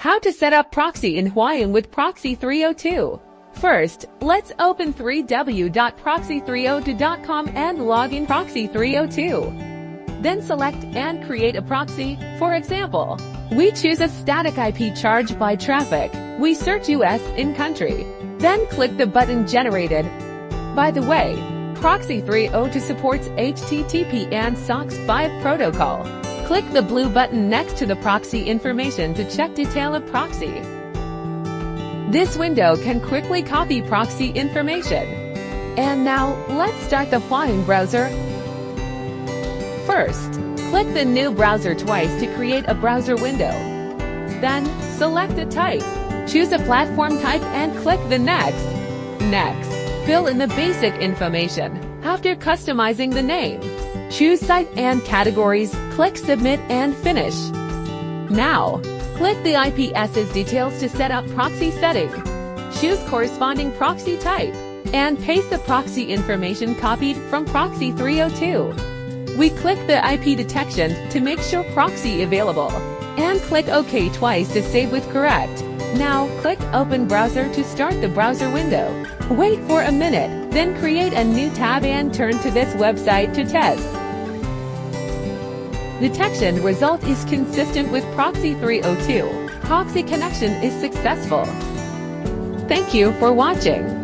How to set up proxy in HuaYoung with Proxy302. First, let's open www.proxy302.com and log in Proxy302. Then select and create a proxy. For example, we choose a static IP charged by traffic. We search US in country. Then click the button generated. By the way, Proxy302 supports HTTP and SOCKS 5 protocol. Click the blue button next to the proxy information to check detail of proxy. This window can quickly copy proxy information. And now, let's start the HuaYoung browser. First, click the new browser twice to create a browser window. Then, select a type. Choose a platform type and click the Next. Next, fill in the basic information. After customizing the name, choose site and categories, click Submit and Finish. Now, click the IP address details to set up proxy setting. Choose corresponding proxy type, and paste the proxy information copied from Proxy302. We click the IP detection to make sure proxy available, and click OK twice to save with correct. Now, click Open Browser to start the browser window. Wait for a minute, then create a new tab and turn to this website to test. Detection result is consistent with Proxy302. Proxy connection is successful. Thank you for watching.